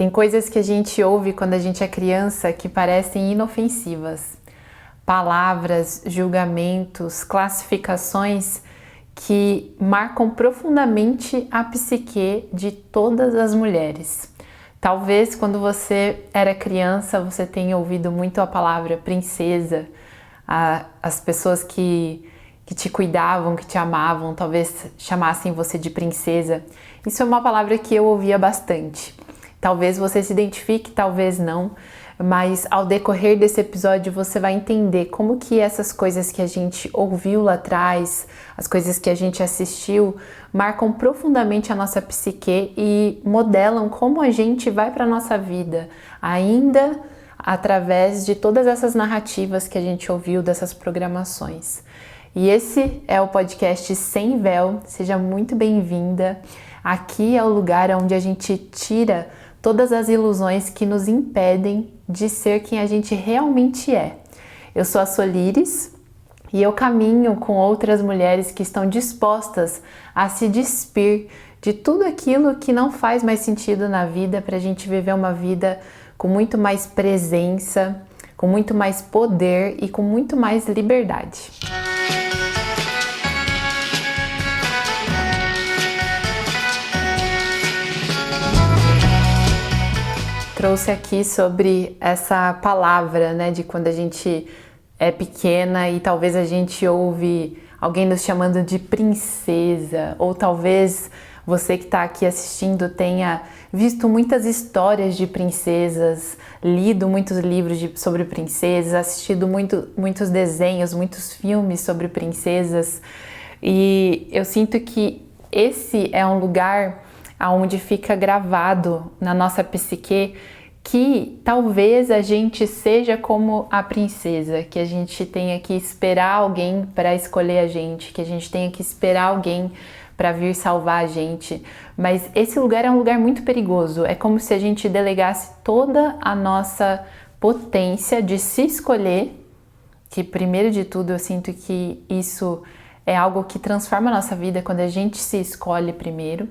Tem coisas que a gente ouve quando a gente é criança que parecem inofensivas. Palavras, julgamentos, classificações que marcam profundamente a psique de todas as mulheres. Talvez quando você era criança você tenha ouvido muito a palavra princesa, as pessoas que te cuidavam, que te amavam, talvez chamassem você de princesa. Isso é uma palavra que eu ouvia bastante. Talvez você se identifique, talvez não, mas ao decorrer desse episódio você vai entender como que essas coisas que a gente ouviu lá atrás, as coisas que a gente assistiu, marcam profundamente a nossa psique e modelam como a gente vai para a nossa vida, ainda através de todas essas narrativas que a gente ouviu, dessas programações. E esse é o podcast Sem Véu, seja muito bem-vinda. Aqui é o lugar onde a gente tira todas as ilusões que nos impedem de ser quem a gente realmente é. Eu sou a Solires e eu caminho com outras mulheres que estão dispostas a se despir de tudo aquilo que não faz mais sentido na vida, para a gente viver uma vida com muito mais presença, com muito mais poder e com muito mais liberdade. Trouxe aqui sobre essa palavra, né, de quando a gente é pequena e talvez a gente ouve alguém nos chamando de princesa, ou talvez você que está aqui assistindo tenha visto muitas histórias de princesas, lido muitos livros sobre princesas, assistido muitos desenhos, muitos filmes sobre princesas, e eu sinto que esse é um lugar onde fica gravado na nossa psique que talvez a gente seja como a princesa, que a gente tenha que esperar alguém para escolher a gente, que a gente tenha que esperar alguém para vir salvar a gente. Mas esse lugar é um lugar muito perigoso, é como se a gente delegasse toda a nossa potência de se escolher, que primeiro de tudo eu sinto que isso é algo que transforma a nossa vida quando a gente se escolhe primeiro.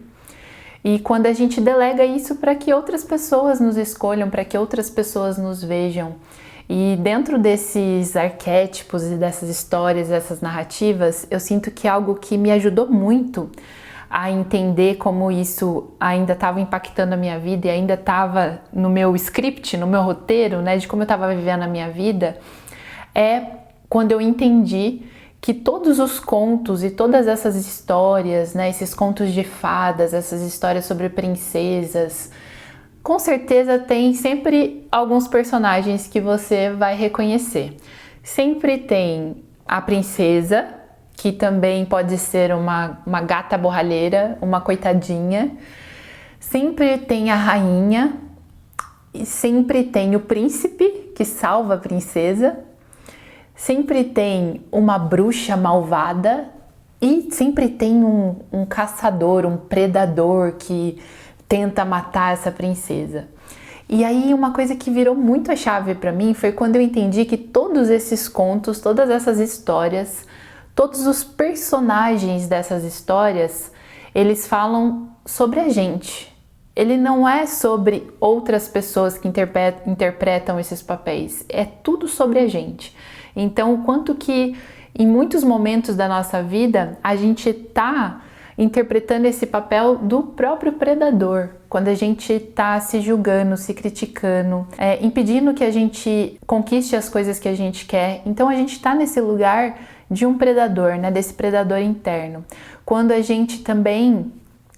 E quando a gente delega isso para que outras pessoas nos escolham, para que outras pessoas nos vejam. E dentro desses arquétipos e dessas histórias, dessas narrativas, eu sinto que é algo que me ajudou muito a entender como isso ainda estava impactando a minha vida e ainda estava no meu script, no meu roteiro, né, de como eu estava vivendo a minha vida, é quando eu entendi que todos os contos e todas essas histórias, né, esses contos de fadas, essas histórias sobre princesas, com certeza tem sempre alguns personagens que você vai reconhecer. Sempre tem a princesa, que também pode ser uma gata borralheira, uma coitadinha. Sempre tem a rainha, e sempre tem o príncipe, que salva a princesa. Sempre tem uma bruxa malvada e sempre tem um caçador, um predador que tenta matar essa princesa. E aí uma coisa que virou muito a chave para mim foi quando eu entendi que todos esses contos, todas essas histórias, todos os personagens dessas histórias, eles falam sobre a gente. Ele não é sobre outras pessoas que interpretam esses papéis, é tudo sobre a gente. Então, o quanto que em muitos momentos da nossa vida a gente está interpretando esse papel do próprio predador, quando a gente está se julgando, se criticando, impedindo que a gente conquiste as coisas que a gente quer. Então, a gente está nesse lugar de um predador, né, desse predador interno. Quando a gente também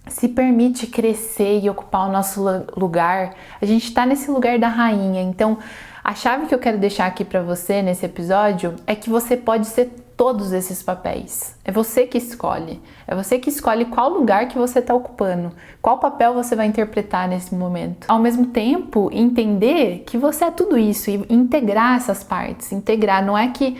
se permite crescer e ocupar o nosso lugar, a gente está nesse lugar da rainha. Então, a chave que eu quero deixar aqui para você nesse episódio é que você pode ser todos esses papéis. É você que escolhe. É você que escolhe qual lugar que você está ocupando, qual papel você vai interpretar nesse momento. Ao mesmo tempo, entender que você é tudo isso e integrar essas partes. Integrar, não é que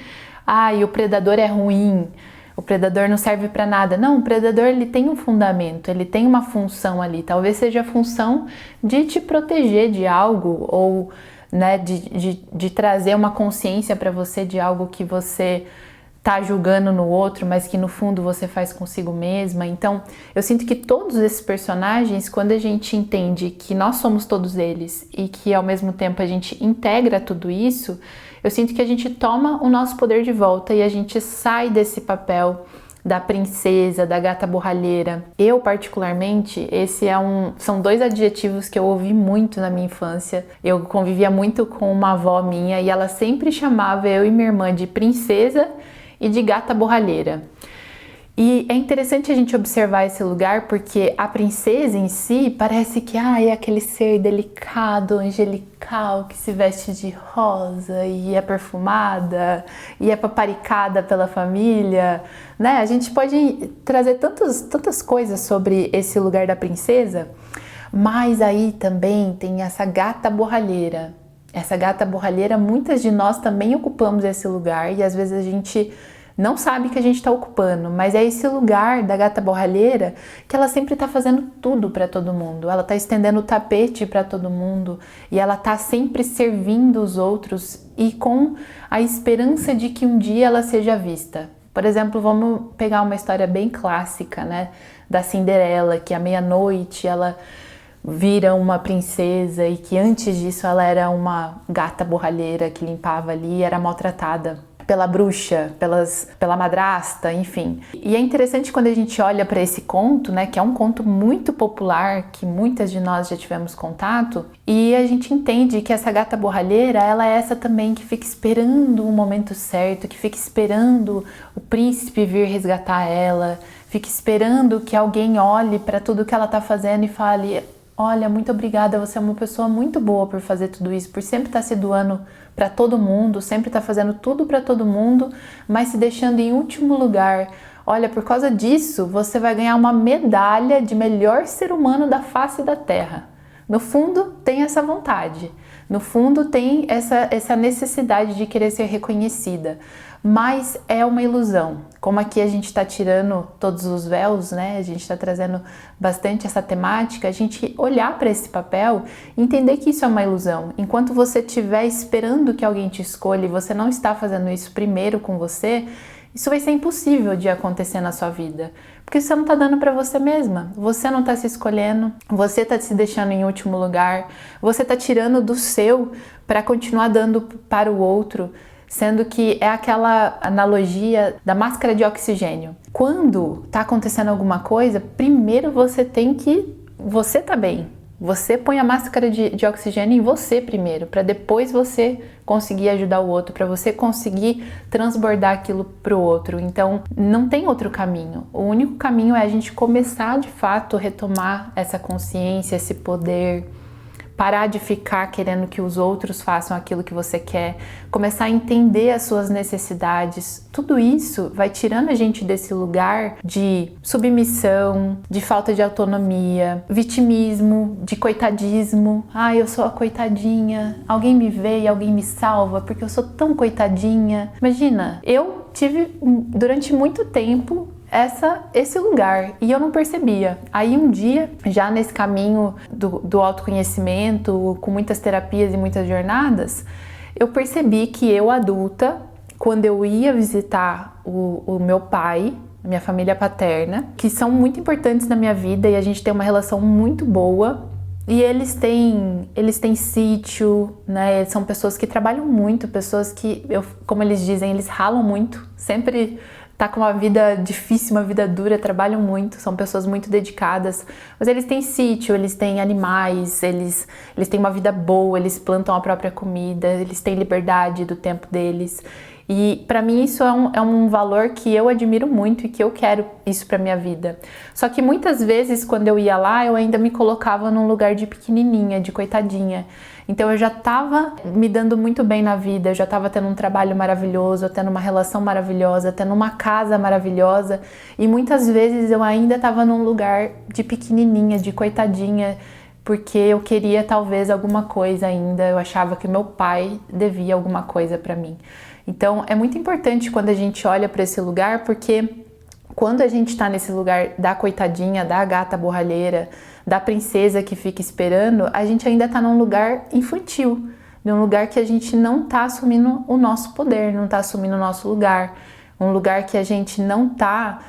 o predador é ruim, o predador não serve para nada. Não, o predador ele tem um fundamento, ele tem uma função ali. Talvez seja a função de te proteger de algo ou, né, de trazer uma consciência para você de algo que você tá julgando no outro, mas que no fundo você faz consigo mesma. Então, eu sinto que todos esses personagens, quando a gente entende que nós somos todos eles e que ao mesmo tempo a gente integra tudo isso, eu sinto que a gente toma o nosso poder de volta e a gente sai desse papel da princesa, da gata borralheira. Eu, particularmente, são 2 adjetivos que eu ouvi muito na minha infância. Eu convivia muito com uma avó minha e ela sempre chamava eu e minha irmã de princesa e de gata borralheira. E é interessante a gente observar esse lugar porque a princesa em si parece que é aquele ser delicado, angelical, que se veste de rosa e é perfumada e é paparicada pela família, né? A gente pode trazer tantas coisas sobre esse lugar da princesa, mas aí também tem essa gata borralheira. Essa gata borralheira, muitas de nós também ocupamos esse lugar e às vezes a gente não sabe que a gente está ocupando, mas é esse lugar da gata borralheira que ela sempre está fazendo tudo para todo mundo, ela está estendendo o tapete para todo mundo e ela está sempre servindo os outros e com a esperança de que um dia ela seja vista. Por exemplo, vamos pegar uma história bem clássica, né, da Cinderela, que à meia-noite ela vira uma princesa e que antes disso ela era uma gata borralheira que limpava ali e era maltratada pela bruxa, pela madrasta, enfim. E é interessante quando a gente olha para esse conto, né, que é um conto muito popular, que muitas de nós já tivemos contato, e a gente entende que essa gata borralheira, ela é essa também que fica esperando o momento certo, que fica esperando o príncipe vir resgatar ela, fica esperando que alguém olhe para tudo que ela tá fazendo e fale: olha, muito obrigada, você é uma pessoa muito boa por fazer tudo isso, por sempre estar se doando para todo mundo, sempre estar fazendo tudo para todo mundo, mas se deixando em último lugar. Olha, por causa disso, você vai ganhar uma medalha de melhor ser humano da face da Terra. No fundo, tem essa vontade. No fundo, tem essa necessidade de querer ser reconhecida. Mas é uma ilusão. Como aqui a gente está tirando todos os véus, né? A gente está trazendo bastante essa temática, a gente olhar para esse papel e entender que isso é uma ilusão. Enquanto você estiver esperando que alguém te escolha e você não está fazendo isso primeiro com você, isso vai ser impossível de acontecer na sua vida. Porque você não está dando para você mesma, você não está se escolhendo, você está se deixando em último lugar, você está tirando do seu para continuar dando para o outro. Sendo que é aquela analogia da máscara de oxigênio. Quando tá acontecendo alguma coisa, primeiro você tá bem. Você põe a máscara de oxigênio em você primeiro, para depois você conseguir ajudar o outro, para você conseguir transbordar aquilo pro outro. Então, não tem outro caminho. O único caminho é a gente começar de fato a retomar essa consciência, esse poder, parar de ficar querendo que os outros façam aquilo que você quer, começar a entender as suas necessidades. Tudo isso vai tirando a gente desse lugar de submissão, de falta de autonomia, vitimismo, de coitadismo. Eu sou a coitadinha, alguém me vê e alguém me salva porque eu sou tão coitadinha. Imagina, eu tive durante muito tempo esse lugar e eu não percebia. Aí um dia, já nesse caminho do autoconhecimento, com muitas terapias e muitas jornadas, eu percebi que eu, adulta, quando eu ia visitar o meu pai, a minha família paterna, que são muito importantes na minha vida e a gente tem uma relação muito boa, e eles têm sítio, né? São pessoas que trabalham muito, pessoas que, como eles dizem, eles ralam muito, sempre tá com uma vida difícil, uma vida dura, trabalham muito, são pessoas muito dedicadas, mas eles têm sítio, eles têm animais, eles têm uma vida boa, eles plantam a própria comida, eles têm liberdade do tempo deles. E para mim isso é um valor que eu admiro muito e que eu quero isso para minha vida. Só que muitas vezes quando eu ia lá, eu ainda me colocava num lugar de pequenininha, de coitadinha. Então eu já estava me dando muito bem na vida, eu já estava tendo um trabalho maravilhoso, tendo uma relação maravilhosa, tendo uma casa maravilhosa, e muitas vezes eu ainda estava num lugar de pequenininha, de coitadinha, porque eu queria talvez alguma coisa ainda, eu achava que meu pai devia alguma coisa para mim. Então é muito importante quando a gente olha para esse lugar, porque quando a gente está nesse lugar da coitadinha, da gata borralheira, da princesa que fica esperando, a gente ainda está num lugar infantil, num lugar que a gente não está assumindo o nosso poder, não está assumindo o nosso lugar, um lugar que a gente não tá,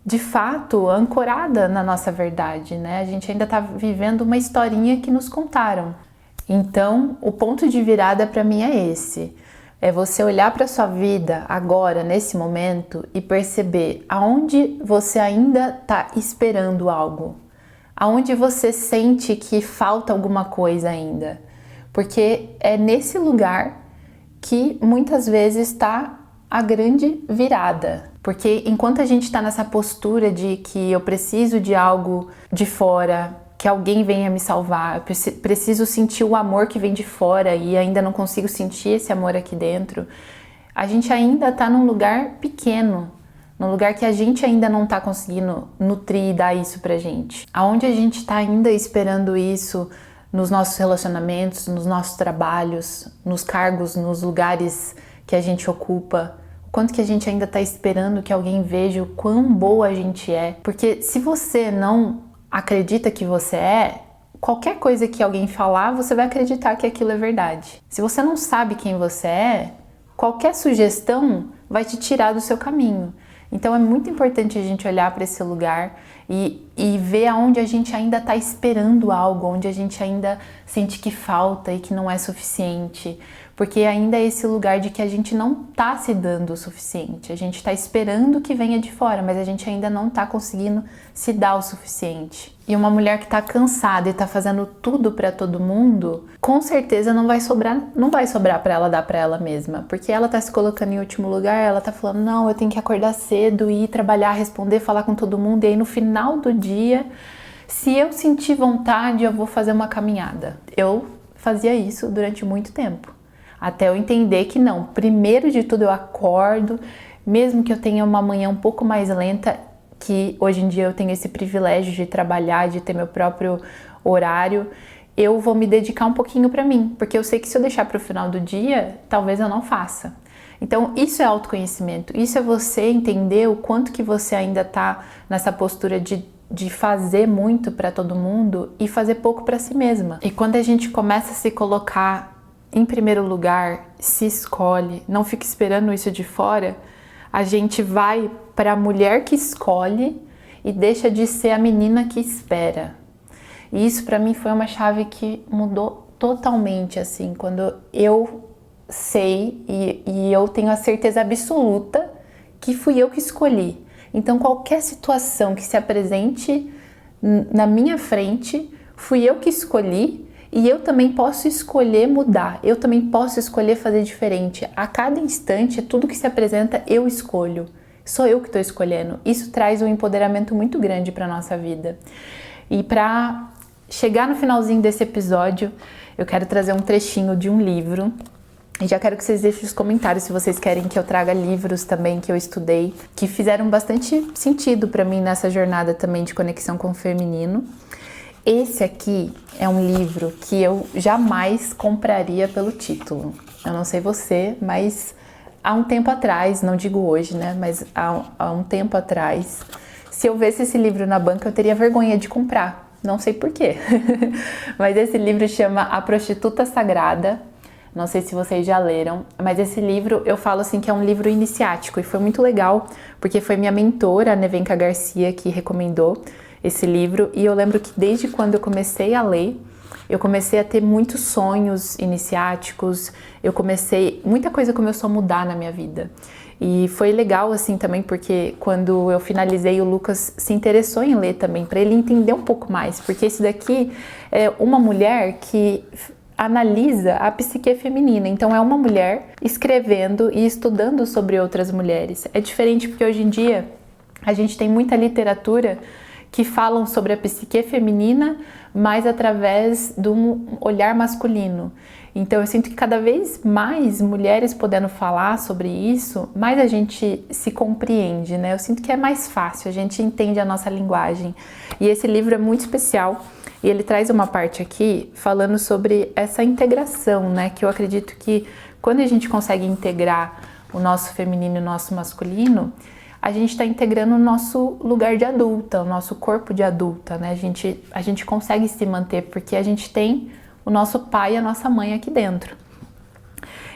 de fato, ancorada na nossa verdade, né? A gente ainda tá vivendo uma historinha que nos contaram. Então, o ponto de virada para mim é esse. É você olhar para sua vida agora, nesse momento, e perceber aonde você ainda está esperando algo. Aonde você sente que falta alguma coisa ainda. Porque é nesse lugar que muitas vezes está a grande virada. Porque enquanto a gente está nessa postura de que eu preciso de algo de fora, que alguém venha me salvar, eu preciso sentir o amor que vem de fora e ainda não consigo sentir esse amor aqui dentro, a gente ainda está num lugar pequeno, num lugar que a gente ainda não está conseguindo nutrir e dar isso pra gente. Aonde a gente está ainda esperando isso nos nossos relacionamentos, nos nossos trabalhos, nos cargos, nos lugares que a gente ocupa, o quanto que a gente ainda está esperando que alguém veja o quão boa a gente é. Porque se você não acredita que você é, qualquer coisa que alguém falar, você vai acreditar que aquilo é verdade. Se você não sabe quem você é, qualquer sugestão vai te tirar do seu caminho. Então é muito importante a gente olhar para esse lugar e ver aonde a gente ainda está esperando algo, onde a gente ainda sente que falta e que não é suficiente. Porque ainda é esse lugar de que a gente não está se dando o suficiente. A gente está esperando que venha de fora, mas a gente ainda não está conseguindo se dar o suficiente. E uma mulher que está cansada e está fazendo tudo para todo mundo, com certeza não vai sobrar para ela dar para ela mesma. Porque ela está se colocando em último lugar, ela está falando, não, eu tenho que acordar cedo, ir trabalhar, responder, falar com todo mundo. E aí no final do dia, se eu sentir vontade, eu vou fazer uma caminhada. Eu fazia isso durante muito tempo. Até eu entender que não, primeiro de tudo eu acordo, mesmo que eu tenha uma manhã um pouco mais lenta, que hoje em dia eu tenho esse privilégio de trabalhar, de ter meu próprio horário, eu vou me dedicar um pouquinho para mim, porque eu sei que se eu deixar para o final do dia, talvez eu não faça. Então isso é autoconhecimento, isso é você entender o quanto que você ainda tá nessa postura de fazer muito para todo mundo e fazer pouco para si mesma. E quando a gente começa a se colocar em primeiro lugar, se escolhe, não fica esperando isso de fora, a gente vai para a mulher que escolhe e deixa de ser a menina que espera. E isso para mim foi uma chave que mudou totalmente, assim, quando eu sei e eu tenho a certeza absoluta que fui eu que escolhi. Então qualquer situação que se apresente na minha frente, fui eu que escolhi. E eu também posso escolher mudar, eu também posso escolher fazer diferente. A cada instante, tudo que se apresenta, eu escolho. Sou eu que estou escolhendo. Isso traz um empoderamento muito grande para a nossa vida. E para chegar no finalzinho desse episódio, eu quero trazer um trechinho de um livro. E já quero que vocês deixem os comentários se vocês querem que eu traga livros também que eu estudei, que fizeram bastante sentido para mim nessa jornada também de conexão com o feminino. Esse aqui é um livro que eu jamais compraria pelo título. Eu não sei você, mas há um tempo atrás, não digo hoje, né? Mas há um tempo atrás, se eu visse esse livro na banca, eu teria vergonha de comprar. Não sei porquê. Mas esse livro chama A Prostituta Sagrada. Não sei se vocês já leram, mas esse livro eu falo assim que é um livro iniciático e foi muito legal, porque foi minha mentora, a Nevenka Garcia, que recomendou esse livro, e eu lembro que desde quando eu comecei a ler, eu comecei a ter muitos sonhos iniciáticos, muita coisa começou a mudar na minha vida. E foi legal assim também, porque quando eu finalizei, o Lucas se interessou em ler também, para ele entender um pouco mais, porque esse daqui é uma mulher que analisa a psique feminina, então é uma mulher escrevendo e estudando sobre outras mulheres. É diferente porque hoje em dia a gente tem muita literatura que falam sobre a psique feminina, mas através de um olhar masculino. Então eu sinto que cada vez mais mulheres podendo falar sobre isso, mais a gente se compreende, né? Eu sinto que é mais fácil, a gente entende a nossa linguagem. E esse livro é muito especial e ele traz uma parte aqui falando sobre essa integração, né? Que eu acredito que quando a gente consegue integrar o nosso feminino e o nosso masculino, a gente está integrando o nosso lugar de adulta, o nosso corpo de adulta, né? A gente consegue se manter porque a gente tem o nosso pai e a nossa mãe aqui dentro.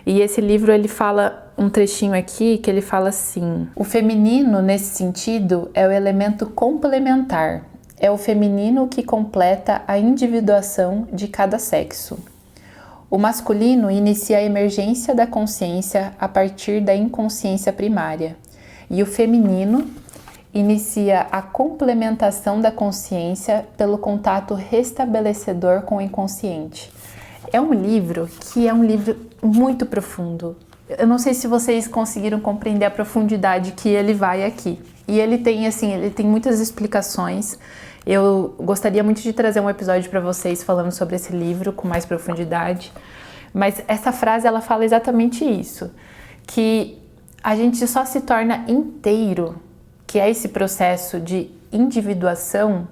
E esse livro, ele fala um trechinho aqui que ele fala assim: o feminino, nesse sentido, é o elemento complementar. É o feminino que completa a individuação de cada sexo. O masculino inicia a emergência da consciência a partir da inconsciência primária. E o feminino inicia a complementação da consciência pelo contato restabelecedor com o inconsciente. É um livro que é um livro muito profundo. Eu não sei se vocês conseguiram compreender a profundidade que ele vai aqui. E ele tem, assim, ele tem muitas explicações. Eu gostaria muito de trazer um episódio para vocês falando sobre esse livro com mais profundidade. Mas essa frase, ela fala exatamente isso. Que a gente só se torna inteiro, que é esse processo de individuação,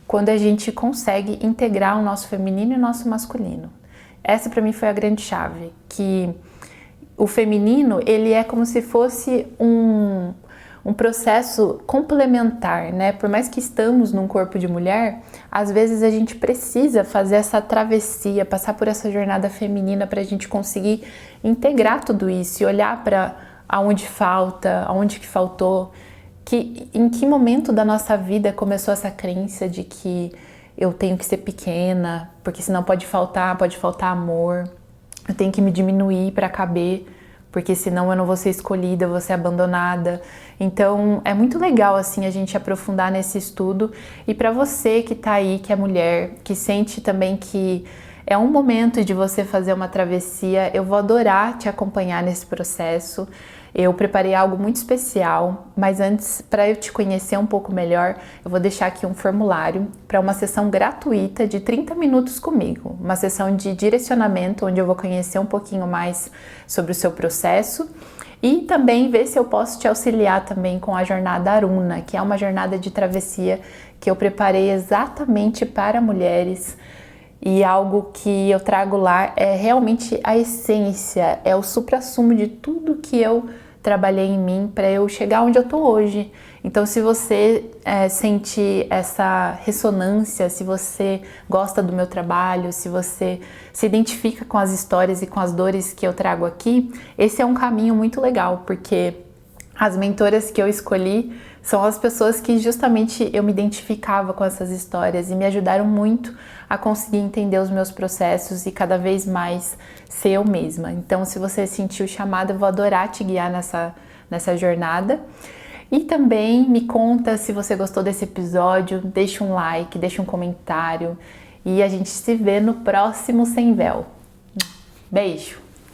quando a gente consegue integrar o nosso feminino e o nosso masculino. Essa para mim foi a grande chave, que o feminino, ele é como se fosse um processo complementar, né? Por mais que estamos num corpo de mulher, às vezes a gente precisa fazer essa travessia, passar por essa jornada feminina para a gente conseguir integrar tudo isso e olhar para aonde falta, aonde que faltou, em que momento da nossa vida começou essa crença de que eu tenho que ser pequena, porque senão pode faltar amor, eu tenho que me diminuir para caber, porque senão eu não vou ser escolhida, eu vou ser abandonada. Então é muito legal assim a gente aprofundar nesse estudo. E para você que tá aí, que é mulher, que sente também que é um momento de você fazer uma travessia, eu vou adorar te acompanhar nesse processo. Eu preparei algo muito especial, mas antes, para eu te conhecer um pouco melhor, eu vou deixar aqui um formulário para uma sessão gratuita de 30 minutos comigo. Uma sessão de direcionamento, onde eu vou conhecer um pouquinho mais sobre o seu processo e também ver se eu posso te auxiliar também com a jornada Aruna, que é uma jornada de travessia que eu preparei exatamente para mulheres. E algo que eu trago lá é realmente a essência, é o suprassumo de tudo que eu trabalhei em mim para eu chegar onde eu tô hoje. Então, se você sente essa ressonância, se você gosta do meu trabalho, se você se identifica com as histórias e com as dores que eu trago aqui, esse é um caminho muito legal, porque as mentoras que eu escolhi são as pessoas que justamente eu me identificava com essas histórias e me ajudaram muito a conseguir entender os meus processos e cada vez mais ser eu mesma. Então, se você sentiu o chamado, eu vou adorar te guiar nessa jornada. E também me conta se você gostou desse episódio, deixa um like, deixa um comentário e a gente se vê no próximo Sem Véu. Beijo!